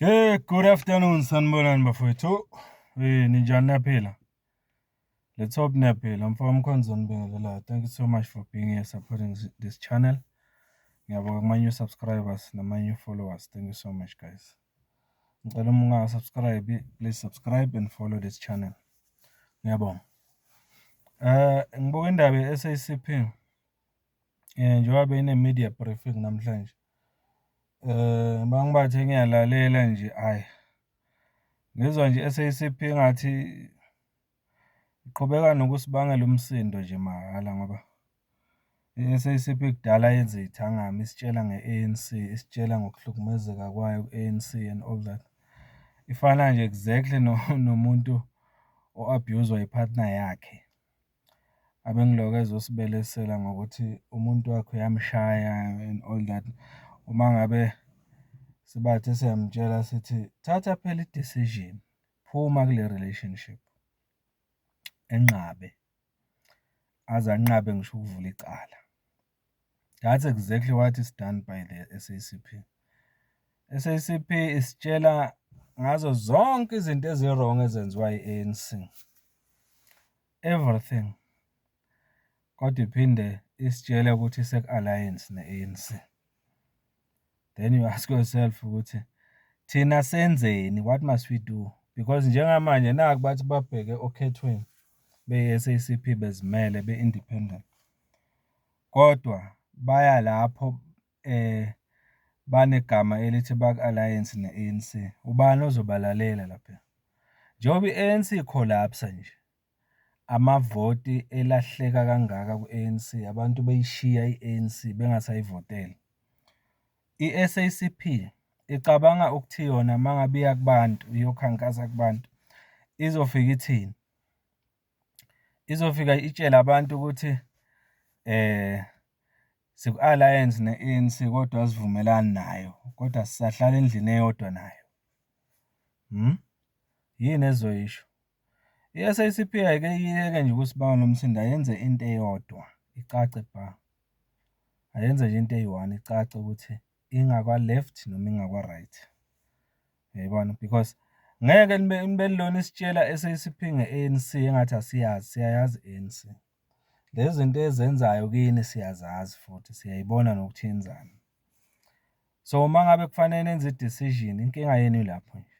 Hey, good afternoon, sanibonani bafowethu. Ninjani niyaphila? Let's hope niyaphila. Mfowethu Mkhonzo nibingelela. Thank you so much for being here supporting this channel. Ngiyabonga kuma-new subscribers nama-new followers. Thank you so much, guys. Ngicela uma ungasubscribe, please subscribe and follow this channel. Ngiyabonga. Ngibuka indaba ye-SACP. Njengoba beyine-media briefing namhlanje. Bangibathe ngiyalalela nje, hayi. Ngizwa nje i-SACP ngathi iqhubeka nokusibangela umsindo nje mahhala ngoba i-SACP kudala yenze ithangami isitshela nge-ANC, isitshela ngokuhlukumezeka kwayo ku-ANC and all that. Ifana nje exactly nomuntu o-abuse-wa ipartner yakhe. Abengiloko ezosibelesela ngokuthi umuntu wakhe uyamshaya and all that. Uma ngabe sibathe siyamtshela sithi thatha phela i-decision, phuma kule relationship, enqabe, aze anqabe ngisho ukuvula icala. That's exactly what is done by the SACP. SACP isitshela ngazo zonke izinto ezi-wrong ezenziwa yi-ANC. Everything. Kodwa iphinde isitshele ukuthi iseku-alliance ne-ANC. Then you ask yourself ukuthi thina senzeni, what must we do? Because njengamanje naku bathi babheke okhethweni be-SACP bezimele be-independent. Kodwa baya lapho banegama elithi baku-alliance ne-ANC. Ubani ozobalalela lapha? Njengoba i-ANC ikolapsa nje, amavoti elahleka kangaka ku-ANC, abantu beyishiya i-ANC bengasayivotela. I-SACP icabanga ukuthi yona mangabe iya kubantu iyokhankasa kubantu izofika ithini? Izofika itshela abantu ukuthi siku-alliance ne-ANC kodwa asivumelani nayo, kodwa sisahlala endlini eyodwa nayo. Yini ezoyisho? I-SACP ayike iyeke nje ukusibangela umsindo, ayenze into eyodwa icace bha. Ayenze nje into eyi-one icace ukuthi ingakwa-left noma ingakwa-right. Yayibona? Because ngeke nibe nilona isitshela SACP nge-ANC engathi asiyazi, siyayazi i-ANC. Lezi zinto ezenzayo kini siyazazi futhi siyayibona nokuthi yenzani. So uma ngabe kufanele nenze i-decision, inkinga yenu lapho nje.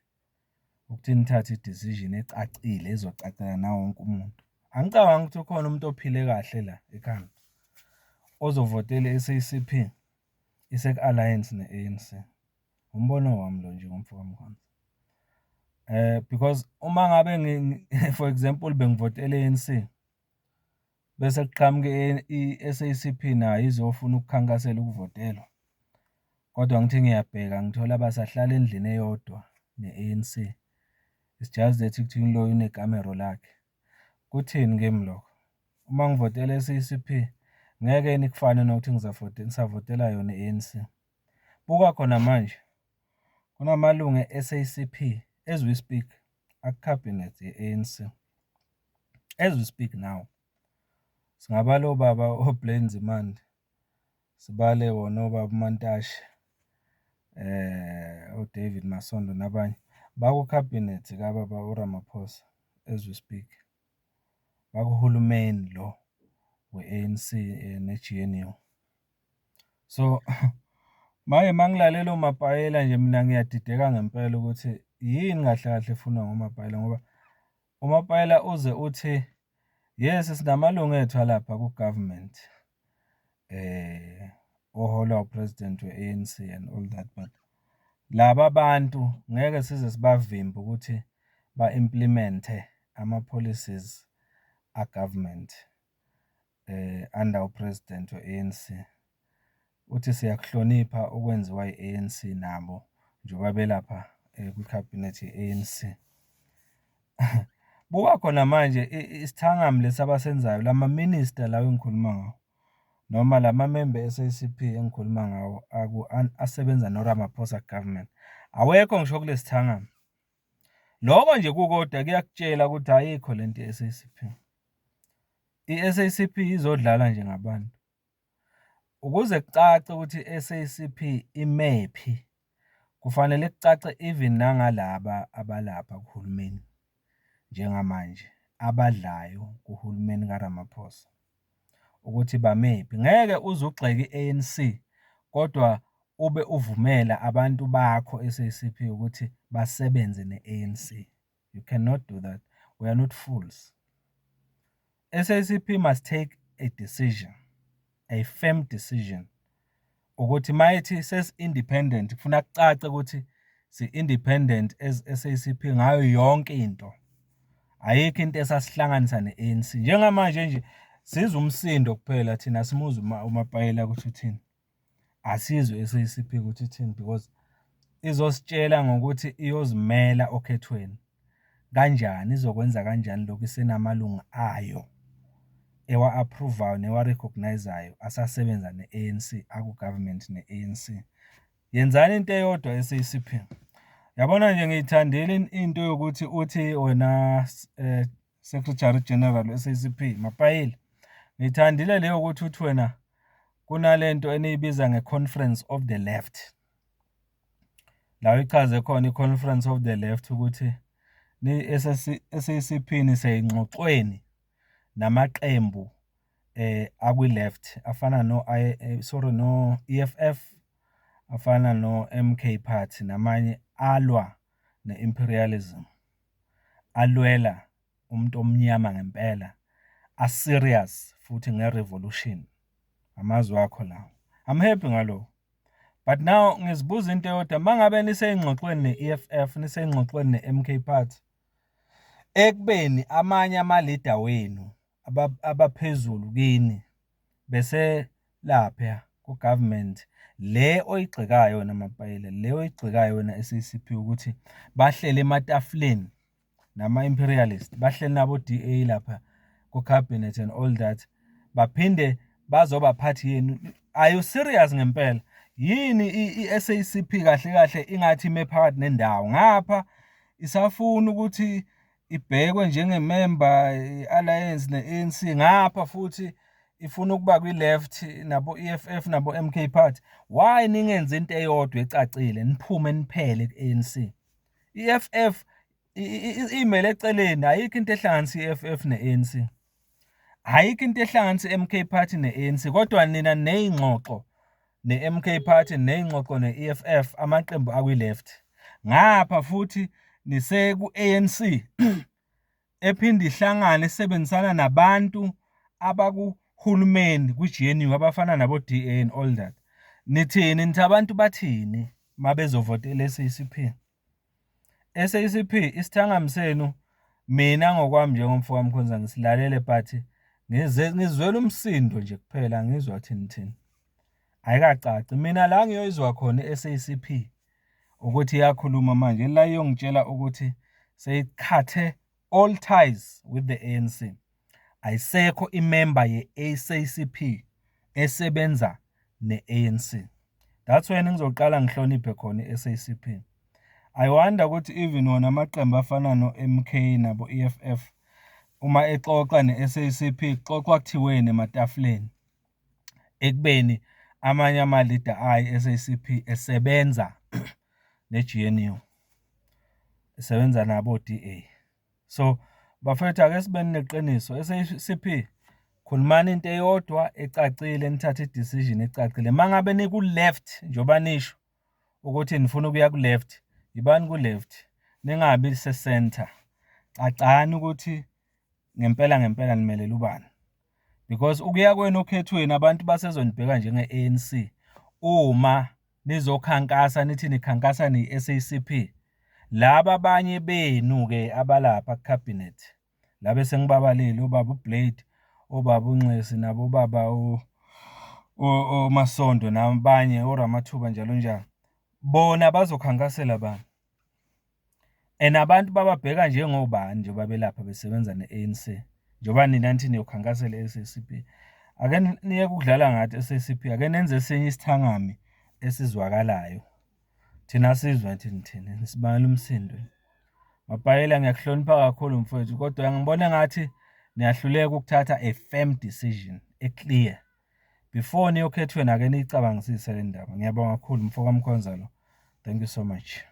Ukuthi nithathe i-decision ecacile ezocacela nawo wonke umuntu. Angicabangi ukuthi ukhona umuntu ophile kahle la ekhaya ozovotela i-SACP iseku-alliance ne-ANC. Umbono wami lo nje ngomfowethu Mkhonto. Because uma ngabe for example bengivotela i-ANC bese kuqhamuke i-SACP nayo izofuna ukukhankasela ukuvotelwa. Kodwa ngithi ngiyabheka ngithola basahlala endlini eyodwa ne-ANC. It's just that ekuthini lo unekamero lakhe. Kuthini kimi lokho? Uma ngivotela i-SACP ngeke nikufane nokuthi ngisavotela yona i-ANC. Buka khona manje kunamalungu e-SACP as we speak aku-cabinet ye-ANC. As we speak now. Singabala obaba oBlane Nzimande, sibale wona obaba uMantashe, oDavid Masondo nabanye baku-cabinet kababa uRamaphosa as we speak. Bakuhulumeni lo we-ANC ne-GNU. So manje mangilalela uMapayela nje mina ngiyadideka ngempela ukuthi yini kahle kahle efunwa ngoMapayela ngoba uMapayela uze uthi yes sinamalungu ethu lapha ku-government oholwa upresident we-ANC and all that, but laba bantu ngeke size sibavimbe ukuthi ba-implemente ama-policies a-government under upresident we-ANC. Uthi siyakuhlonipha okwenziwa i-ANC nabo njengoba belapha kwi-cabinet ye-ANC. Buka khona manje isithangami lesi abasenzayo lama-minister lawo engikhuluma ngawo noma lama-member e-SACP engikhuluma ngawo asebenza noRamaphosa government. Awekho ngisho kulesi sithangami. Lokho nje kukodwa kuyakutshela ukuthi ayikho lento ye-SACP. I-SACP izodlala nje ngabantu. Ukuze kucace ukuthi i-SACP imephi kufanele kucace even nangalaba abalapha kuhulumeni njengamanje abadlayo kuhulumeni kaRamaphosa ukuthi bamephi. Ngeke uze ugxeke i-ANC kodwa ube uvumela abantu bakho e-SACP ukuthi basebenze ne-ANC. You cannot do that. We are not fools. SACP must take a decision, a firm decision. Ukuthi mayithi sesi-independent kufuna kucace ukuthi si-independent as SACP ngayo yonke into. Ayikho into esasihlanganisa ne-ANC. Njengamanje nje sizwe umsindo kuphela thina simuzwe uMapayela ukuthi uthini. Asizwe SACP ukuthi uthini because izositshela ngokuthi iyozimela okhethweni. Kanjani izokwenza kanjani lokhu isenamalungu ayo ewa-approvayo newa-recognizeayo asasebenza ne-ANC aku-government ne-ANC. Yenzani into eyodwa e-SACP. Yabona nje ngiyithandile into yokuthi uthi wena Secretary General we-SACP Mapayela. Ngiyithandile leyo ukuthi uthi wena kunalento eniyibiza nge-Conference of the Left. La ichaze khona i-Conference of the Left ukuthi SACP niseyingxoxweni namaqembu akwi-left afana no EFF afana no-MK Party namanye alwa ne-imperialism, alwela umuntu omnyama ngempela, a-serious futhi nge-revolution. Amazwi akho lawo. I'm happy ngalo. But now ngizibuza into eyodwa, mangabe niseyingxoxweni ne-EFF, niseyingxoxweni ne-MK Party, ekubeni amanye ama-leader wenu abaphezulu kini bese lapha ku-government le oyigxekayo wena Mapayela, le oyigxekayo wena SACP ukuthi bahlele ematafuleni nama-imperialist, bahleli nabo DA lapha ku-cabinet and all that, baphinde bazoba phathi yenu. Are you serious ngempela? Yini i-SACP kahle kahle ingathi ime phakathi nendawo ngapha isafuna ukuthi ibhekwe njengemember i-alliance ne-ANC, ngapha futhi ifuna ukuba kwi-left nabo EFF nabo MK Party? Why ningenze into eyodwa ecacile niphume niphele ku-ANC? EFF imele eceleni, ayikho into ehlanganisa i-EFF ne-ANC, ayikho into ehlanganisa i-MK Party ne-ANC, kodwa nina neyingxoxo ne-MK Party neyingxoxo ne-EFF amaqembu akwi-left, ngapha futhi niseku-ANC ephinde ihlangane isebenzisana nabantu abakuhulumeni ku-GNU abafana nabo-DA and all that. Nithini nithi abantu bathini mabezovotela SACP? SACP isithangami senu, mina ngokwami njengomfo kaMkhonza ngisilalele but ngizwela umsindo nje kuphela, ngizwa thini ayikacaci. Mina la ngiyoyizwa khona i-SACP ukuthi iyakhuluma manje la iyongitshela ukuthi seyikhathe all ties with the ANC. Ayisekho imember ye-SACP esebenza ne-ANC. That's when ngizoqala ngihloniphe khona i-SACP. I wonder ukuthi even wona amaqembu afana no-MK nabo EFF uma exoxa ne-SACP xoxa kuthiweni ematafuleni ekubeni amanye ama-leader ayi-SACP esebenza ne-GNU, esebenza nabo-DA. So bafethu ake sibe neqiniso, SACP khulumani into eyodwa ecacile, nithathe i-decision ecacile. Mangabe niku-left njengoba nisho ukuthi nifuna ukuya ku-left, yibani ku-left, ningabi se-center. Cacani ukuthi ngempela nimelela ubani, because ukuya kwenu okhethweni abantu basezonibheka njenge-ANC uma nizokhankasa nithi nikhankasa ne-SACP. Laba abanye benu-ke abalapha ku-cabinet, labe sengibabalile, obaba uBlade, obaba uNxesi nabo baba oMasondo nabanye oRamathuba njalo njalo, bona bazokhankasela bani? And abantu bababheka njengobani nje babelapha besebenza ne-ANC njengoba nina nithi niyokhankasela i-SACP. Ake niye ukudlala ngathi i-SACP, ake nenze esinye isithangami esizwakalayo, thina sizwe thini sibangela umsindo. Mapayela ngiyakuhlonipha kakhulu mfowethu, kodwa ngibona ngathi niyahluleka ukuthatha a firm decision eclear before niyokhethweni. Ake niyicabangisise le ndaba. Ngiyabonga kakhulu mfo kaMkhonza lo. Thank you so much.